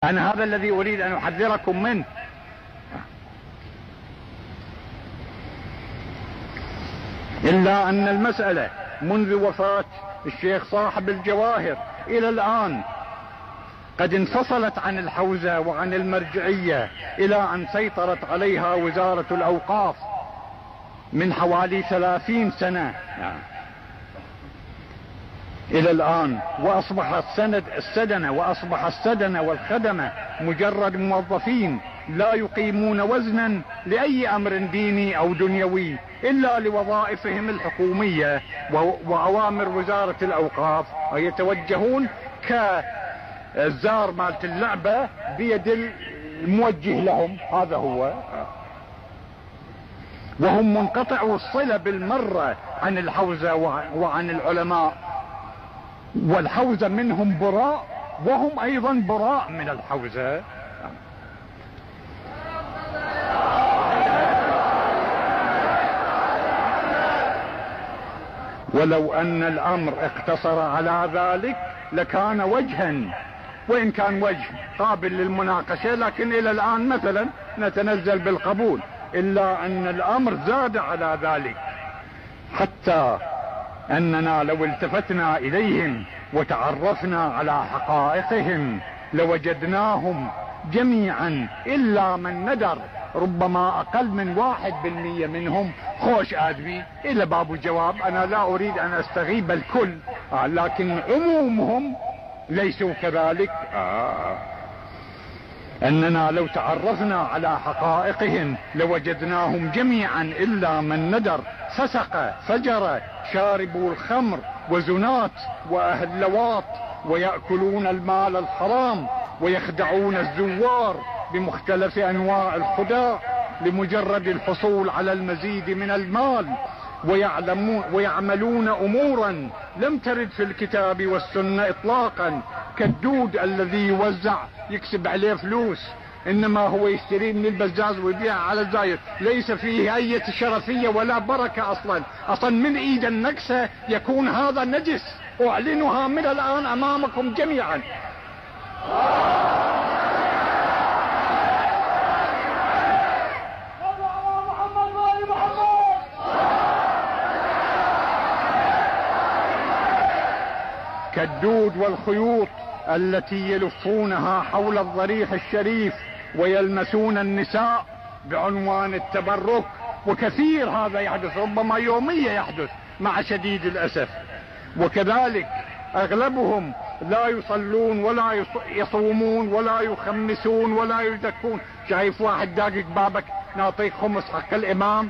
أنا هذا الذي أريد أن أحذركم منه. إلا أن المسألة منذ وفاة الشيخ صاحب الجواهر إلى الآن قد انفصلت عن الحوزة وعن المرجعية إلى أن سيطرت عليها وزارة الأوقاف من حوالي 30 سنة إلى الآن، وأصبح السدنة والخدمة مجرد موظفين لا يقيمون وزنا لأي أمر ديني أو دنيوي إلا لوظائفهم الحكومية وأوامر وزارة الأوقاف، ويتوجهون كالزار مالت اللعبة بيد الموجه لهم. هذا هو، وهم منقطعوا الصلة بالمرة عن الحوزة وعن العلماء، والحوزة منهم براء وهم أيضا براء من الحوزة. ولو أن الأمر اقتصر على ذلك لكان وجها، وإن كان وجه قابل للمناقشة، لكن إلى الآن مثلا نتنزل بالقبول. إلا أن الأمر زاد على ذلك، حتى أننا لو التفتنا إليهم وتعرفنا على حقائقهم لوجدناهم جميعا إلا من ندر، ربما أقل من 1% منهم خوش آدمي. إلى باب الجواب، أنا لا أريد أن أستغيب الكل، لكن عمومهم ليسوا كذلك. أننا لو تعرفنا على حقائقهم لوجدناهم جميعا إلا من ندر، فسق فجر، شاربوا الخمر وزنات وأهل لواط، ويأكلون المال الحرام، ويخدعون الزوار بمختلف أنواع الخداع لمجرد الحصول على المزيد من المال، ويعملون أمورا لم ترد في الكتاب والسنة إطلاقا، كالدود الذي يوزع يكسب عليه فلوس، إنما هو يشتري من البزاز ويبيع على الزايد، ليس فيه أي شرفية ولا بركة أصلا من إيد النكسة يكون هذا نجس. أعلنها من الآن أمامكم جميعا. كالدود والخيوط التي يلفونها حول الضريح الشريف ويلمسون النساء بعنوان التبرك، وكثير هذا يحدث، ربما يوميا يحدث مع شديد الأسف. وكذلك أغلبهم لا يصلون ولا يصومون ولا يخمسون ولا يزكون. شايف واحد داقق بابك نعطيك خمس حق الإمام؟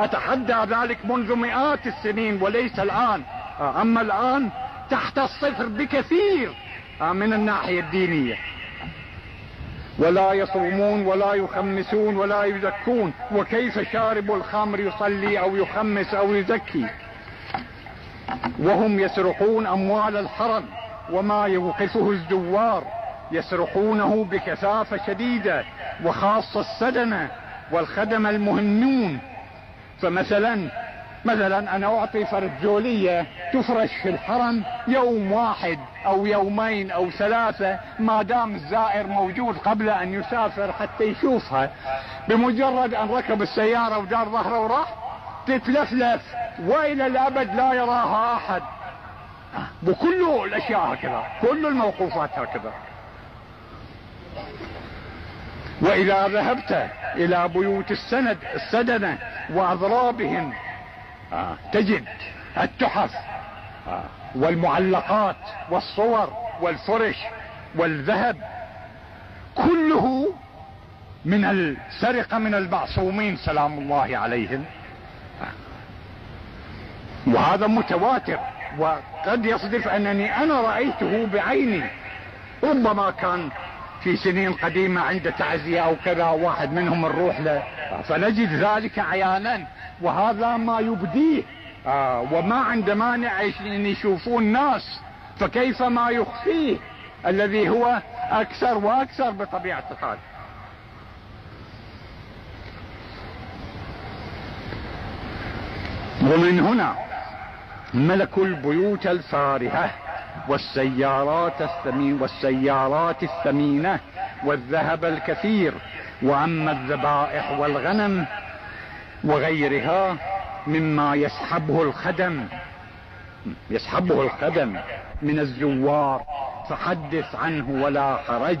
أتحدى ذلك منذ مئات السنين وليس الآن. أما الآن تحت الصفر بكثير من الناحية الدينية. ولا يصومون ولا يخمسون ولا يزكون، وكيف شارب الخمر يصلي أو يخمس أو يزكي؟ وهم يسرقون أموال الحرم وما يوقفه الزوار، يسرقونه بكثافة شديدة، وخاصة السدنة والخدمة المهمون. فمثلا أنا أعطي فرجولية تفرش في الحرم يوم واحد أو يومين أو 3، ما دام الزائر موجود قبل أن يسافر حتى يشوفها. بمجرد أن ركب السيارة ودار ظهره وراح تتلفلف وإلى الأبد لا يراها أحد. وكل الأشياء هكذا، كل الموقوفات هكذا. وإذا ذهبت إلى بيوت السدنة وأضرابهم تجد التحف والمعلقات والصور والفرش والذهب، كله من السرقة من المعصومين سلام الله عليهم. وهذا متواتر، وقد يصدف أنني أنا رأيته بعيني. ربما كان في سنين قديمة عند تعزية أو كذا واحد منهم نروح له فنجد ذلك عيانا، وهذا ما يبديه. وما عند مانع ان يشوفون الناس، فكيف ما يخفيه الذي هو اكثر واكثر بطبيعة الحال. ومن هنا ملكوا البيوت الفارهة والسيارات الثمينة والذهب الكثير. وأما الذبائح والغنم وغيرها مما يسحبه الخدم من الزوار فحدث عنه ولا حرج.